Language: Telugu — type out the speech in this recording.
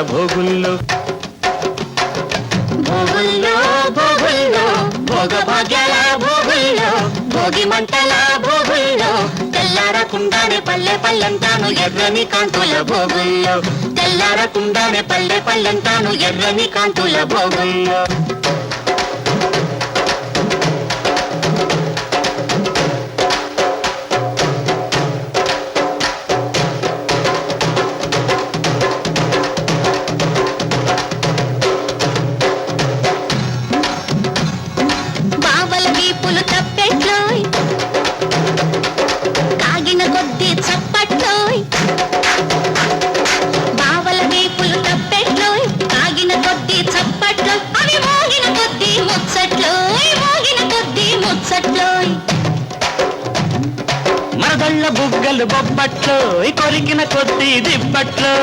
భోగుల్లో భోగుల్లో భోగుల్లో భోగ భాగ్యాల భోగుల్లో భోగి మంటల భోగుల్లో తెల్లారకుండానే పల్లె పల్లెంతాను ఎర్రని కాంతుల భోగుల్లో తెల్లారకుండానే పల్లె పల్లెంతాను ఎర్రని కాంతుల భోగుల్లో మరదళ్ళ బుగ్గలు బొబ్బట్లు కొరికిన కొద్ది దిబ్బట్లు